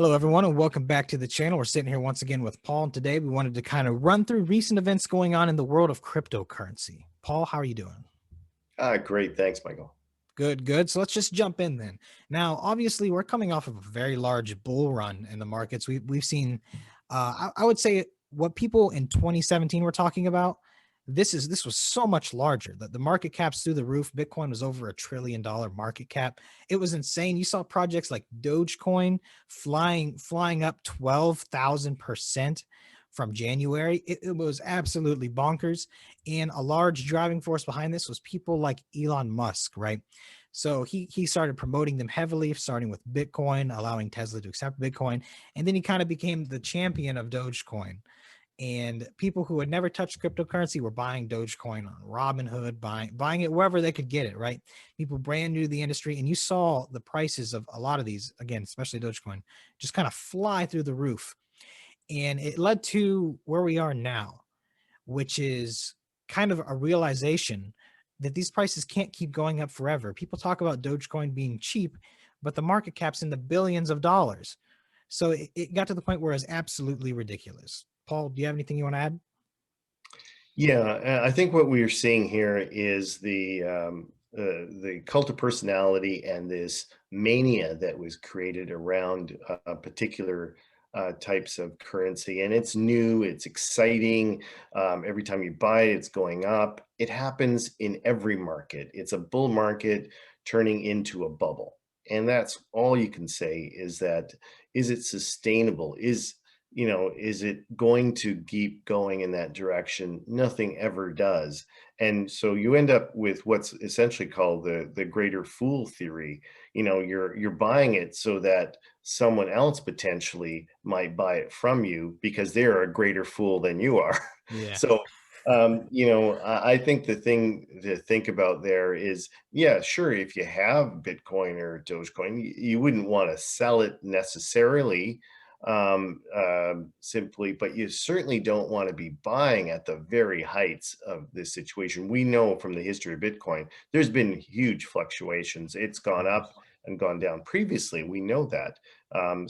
Hello, everyone, and welcome back to the channel. We're sitting here once again with Paul, and today we wanted to kind of run through recent events going on in the world of cryptocurrency. Paul, how are you doing? Great. Thanks, Michael. Good, good. So let's just jump in then. Now, obviously, we're coming off of a very large bull run in the markets. We've seen, I would say, what people in 2017 were talking about. This was so much larger. The market cap's through the roof. Bitcoin was over $1 trillion market cap. It was insane. You saw projects like Dogecoin flying up 12,000% from January. It was absolutely bonkers. And a large driving force behind this was people like Elon Musk, right? So he started promoting them heavily, starting with Bitcoin, allowing Tesla to accept Bitcoin, and then he kind of became the champion of Dogecoin. And people who had never touched cryptocurrency were buying Dogecoin on Robinhood, buying it wherever they could get it, right? People brand new to the industry, and you saw the prices of a lot of these, again, especially Dogecoin, just kind of fly through the roof. And it led to where we are now, which is kind of a realization that these prices can't keep going up forever. People talk about Dogecoin being cheap, but the market cap's in the billions of dollars. So it got to the point where it's absolutely ridiculous. Paul, do you have anything you want to add? Yeah, I think what we are seeing here is the cult of personality and this mania that was created around particular types of currency, and it's new, it's exciting. Every time you buy it, it's going up. It happens in every market. It's a bull market turning into a bubble, and that's all you can say is that is it sustainable? Is it going to keep going in that direction? Nothing ever does. And so you end up with what's essentially called the greater fool theory. You're buying it so that someone else potentially might buy it from you because they're a greater fool than you are. Yeah. So I think the thing to think about there is, yeah, sure, if you have Bitcoin or Dogecoin, you wouldn't want to sell it necessarily, simply, but you certainly don't want to be buying at the very heights of this situation. We know from the history of Bitcoin, there's been huge fluctuations. It's gone up and gone down previously. We know that. I'm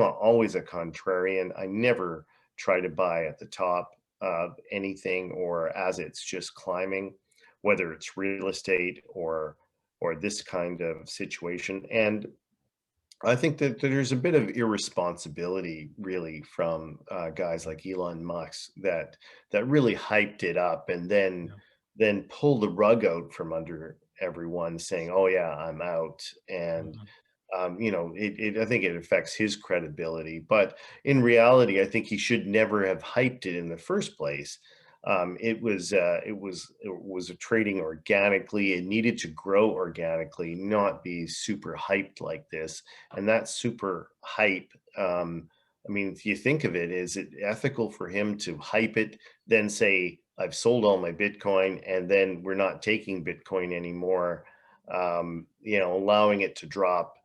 always a contrarian. I never try to buy at the top of anything or as it's just climbing, whether it's real estate or this kind of situation. And I think that there's a bit of irresponsibility, really, from guys like Elon Musk that really hyped it up and Yeah. then pulled the rug out from under everyone, saying, "Oh yeah, I'm out." And Mhm. I think it affects his credibility. But in reality, I think he should never have hyped it in the first place. It was trading organically. It needed to grow organically, not be super hyped like this. And that super hype, I mean, if you think of it, is it ethical for him to hype it, then say, I've sold all my Bitcoin, and then we're not taking Bitcoin anymore, allowing it to drop,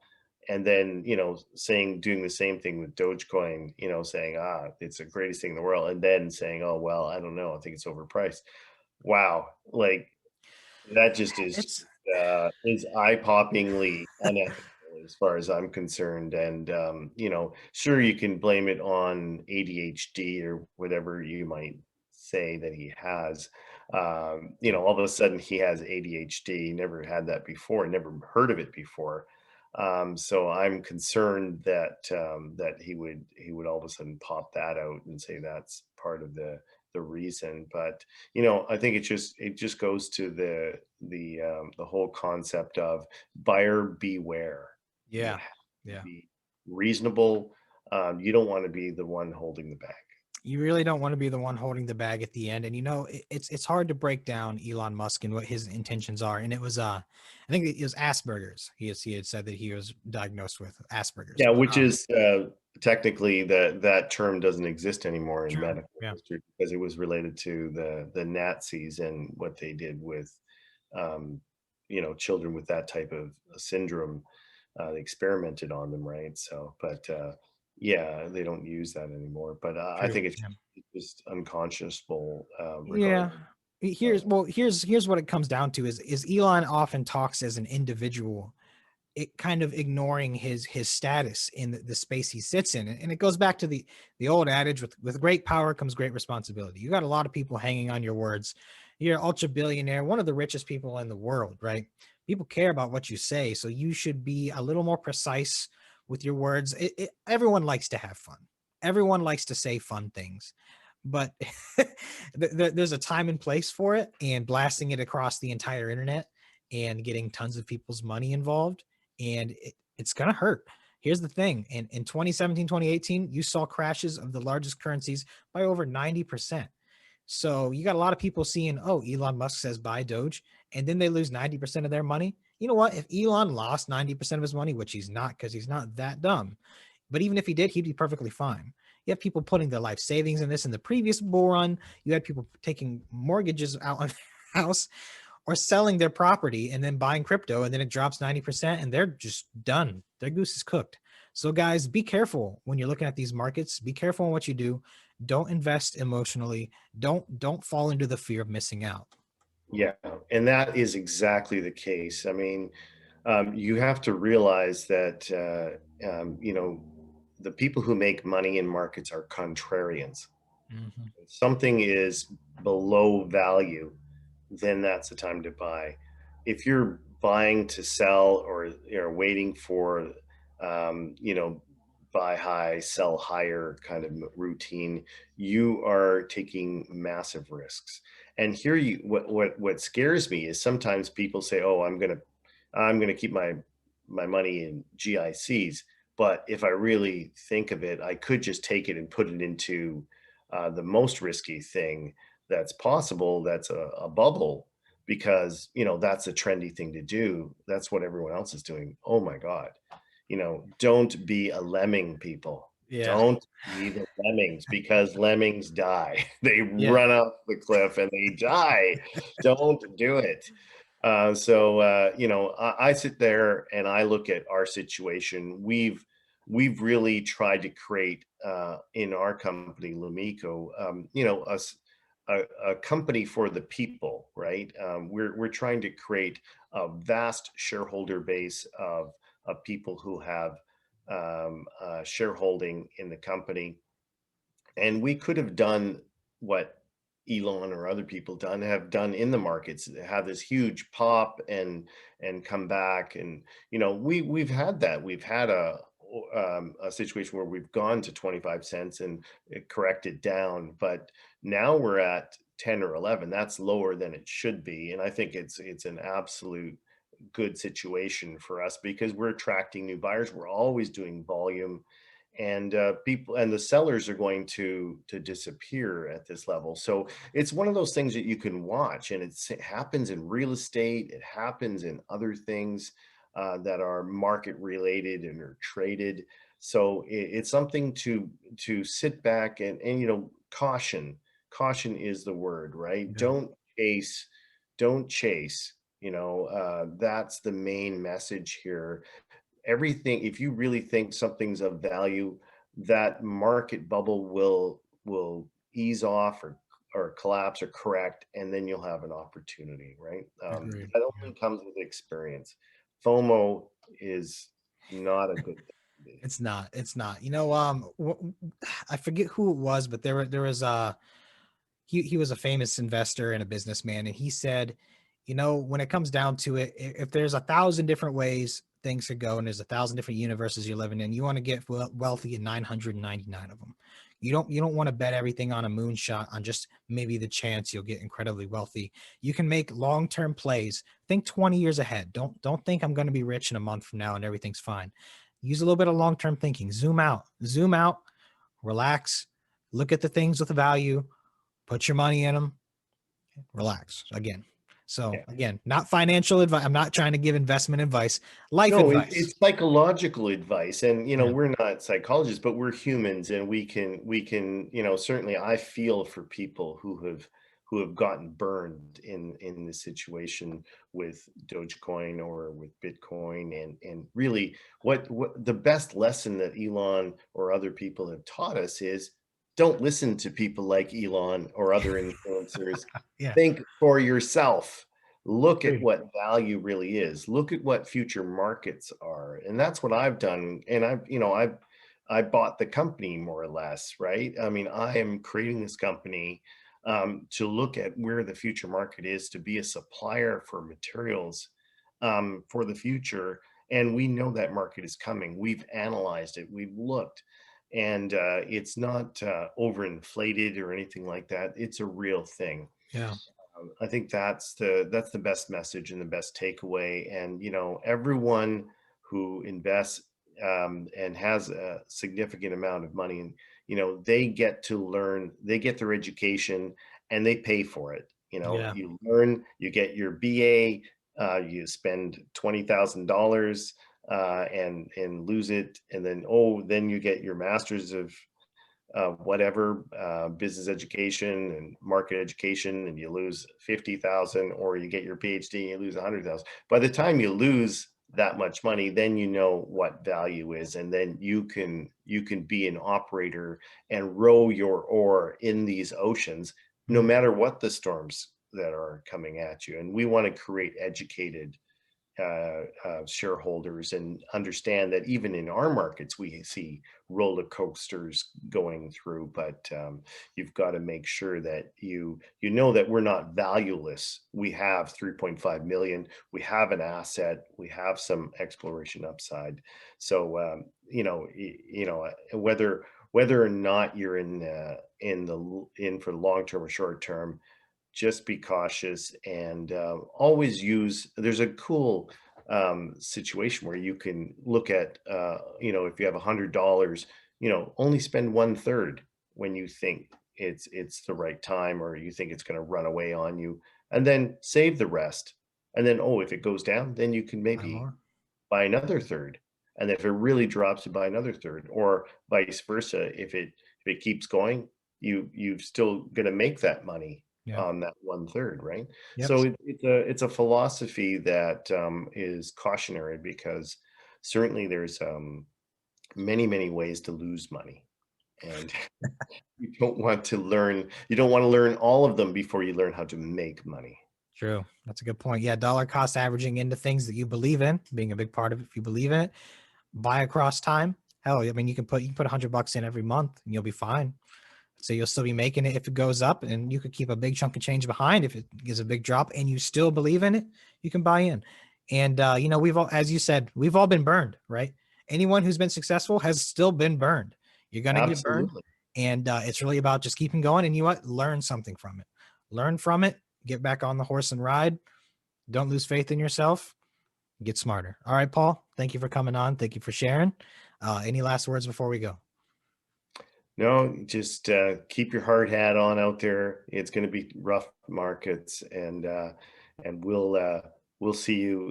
and then doing the same thing with Dogecoin, saying, it's the greatest thing in the world, and then saying, oh well, I don't know, I think it's overpriced. Wow, like that just It's is eye-poppingly unethical as far as I'm concerned. And sure, you can blame it on ADHD or whatever you might say that he has. All of a sudden he has ADHD, never had that before, never heard of it before. So I'm concerned that he would all of a sudden pop that out and say that's part of the reason. But I think it just goes to the whole concept of buyer beware. You yeah, have to yeah. be reasonable. You don't want to be the one holding the bag. You really don't want to be the one holding the bag at the end. And it's hard to break down Elon Musk and what his intentions are. And it was I think it was Asperger's. He had said that he was diagnosed with Asperger's. Yeah, But which is technically that term doesn't exist anymore in true. medical Yeah. history because it was related to the Nazis and what they did with um, children with that type of syndrome. They experimented on them, right? So, but yeah, they don't use that anymore. But I True. think it's Yeah. just unconscionable, Yeah. regardless. Here's what it comes down to is Elon often talks as an individual it kind of ignoring his status in the space he sits in. And it goes back to the old adage, with great power comes great responsibility. You got a lot of people hanging on your words. You're an ultra billionaire, one of the richest people in the world, right? People care about what you say, so you should be a little more precise with your words. Everyone likes to have fun. Everyone likes to say fun things, but there's a time and place for it, and blasting it across the entire internet and getting tons of people's money involved, and it's gonna hurt. Here's the thing: in 2017, 2018, you saw crashes of the largest currencies by over 90%. So you got a lot of people seeing, oh, Elon Musk says buy Doge, and then they lose 90% of their money. You know what? If Elon lost 90% of his money, which he's not, because he's not that dumb, but even if he did, he'd be perfectly fine. You have people putting their life savings in this. In the previous bull run, you had people taking mortgages out on their house or selling their property and then buying crypto, and then it drops 90% and they're just done. Their goose is cooked. So guys, be careful when you're looking at these markets. Be careful in what you do. Don't invest emotionally. Don't fall into the fear of missing out. Yeah, and that is exactly the case. I mean, you have to realize that the people who make money in markets are contrarians. Mhm. If something is below value, then that's the time to buy. If you're buying to sell, or you're waiting for, you know, buy high, sell higher kind of routine, you are taking massive risks. And here, what scares me is sometimes people say, "Oh, I'm gonna keep my money in GICs." But if I really think of it, I could just take it and put it into the most risky thing that's possible. That's a bubble, because that's a trendy thing to do. That's what everyone else is doing. Oh my God. Don't be a lemming, people. Yeah. Don't be the lemmings, because lemmings die. They Yeah. run off the cliff and they die. Don't do it. I sit there and I look at our situation. We've really tried to create, in our company, Lomiko, a company for the people, right? We're trying to create a vast shareholder base of people who have shareholding in the company, and we could have done what Elon or other people have done in the markets, have this huge pop and come back. And we've had that. We've had a situation where we've gone to 25 cents and it corrected down, but now we're at 10 or 11. That's lower than it should be, and I think it's an absolute good situation for us, because we're attracting new buyers. We're always doing volume, and people and the sellers are going to disappear at this level. So it's one of those things that you can watch, and it happens in real estate. It happens in other things that are market related and are traded. So it's something to sit back and caution is the word, right? Yeah. Don't chase. That's the main message here. Everything, if you really think something's of value, that market bubble will ease off, or collapse or correct, and then you'll have an opportunity, right? Agreed. That Yeah. only comes with experience. FOMO is not a good thing to be. It's not. It's not. I forget who it was, but there was he was a famous investor and a businessman, and he said, when it comes down to it, if there's 1,000 different ways things could go, and there's 1,000 different universes you're living in, you want to get wealthy in 999 of them. You don't want to bet everything on a moonshot, on just maybe the chance you'll get incredibly wealthy. You can make long-term plays. Think 20 years ahead. Don't think I'm going to be rich in a month from now and everything's fine. Use a little bit of long-term thinking. Zoom out, relax, look at the things with value, put your money in them, relax again. So Yeah. again, not financial advice. I'm not trying to give investment advice, life No, advice. it's psychological advice, and Yeah. we're not psychologists, but we're humans, and we can certainly, I feel for people who have gotten burned in this situation with Dogecoin or with Bitcoin, and really, what the best lesson that Elon or other people have taught us is, don't listen to people like Elon or other influencers. Yeah. Think for yourself. Look at Agreed. what value really is. Look at what future markets are. And that's what I've done. And I bought the company more or less, right? I mean, I am creating this company to look at where the future market is, to be a supplier for materials for the future. And we know that market is coming. We've analyzed it, we've looked, and it's not overinflated or anything like that. It's a real thing. Yeah. I think that's the best message and the best takeaway. And everyone who invests and has a significant amount of money, and they get to learn, they get their education, and they pay for it. Yeah. You learn, you get your BA, you spend $20,000 and lose it, and then you get your master's of whatever, business education and market education, and you lose 50,000, or you get your PhD and you lose 100,000. By the time you lose that much money, then you know what value is, and then you can be an operator and row your oar in these oceans, no Mhm. matter what the storms that are coming at you. And we want to create educated shareholders, and understand that even in our markets we see roller coasters going through, but you've got to make sure that you know that we're not valueless. We have 3.5 million, we have an asset, we have some exploration upside. So whether or not you're in for long term or short term, just be cautious, and always use. There's a cool situation where you can look at, if you have $100, only spend one third when you think it's the right time, or you think it's going to run away on you, and then save the rest. And then, if it goes down, then you can Buy maybe more. buy another third. And if it really drops, you buy another third, or vice versa. If it keeps going, you've still gonna make that money Yeah. on that one third, right? Yep. So it's a philosophy that is cautionary, because certainly there's many ways to lose money, and you don't want to learn all of them before you learn how to make money. True. That's a good point. Yeah. Dollar cost averaging into things that you believe in, being a big part of it. If you believe in it, buy across time. Hell, I mean, you can put $100 in every month and you'll be fine. So you'll still be making it if it goes up, and you could keep a big chunk of change behind if it gives a big drop and you still believe in it, you can buy in. And we've all, as you said, we've all been burned, right? Anyone who's been successful has still been burned. You're gonna get burned, Absolutely. and it's really about just keeping going. And you know what? Learn something from it. Learn from it. Get back on the horse and ride. Don't lose faith in yourself. Get smarter. All right, Paul. Thank you for coming on. Thank you for sharing. Any last words before we go? No, just keep your hard hat on out there. It's going to be rough markets, and we'll see you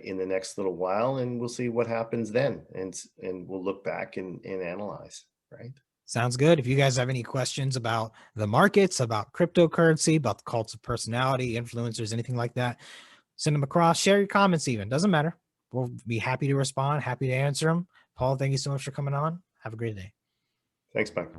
in the next little while, and we'll see what happens then, and we'll look back and analyze. Right. Sounds good. If you guys have any questions about the markets, about cryptocurrency, about the cults of personality, influencers, anything like that, send them across. Share your comments even. Doesn't matter. We'll be happy to respond, happy to answer them. Paul, thank you so much for coming on. Have a great day. Thanks, Mike.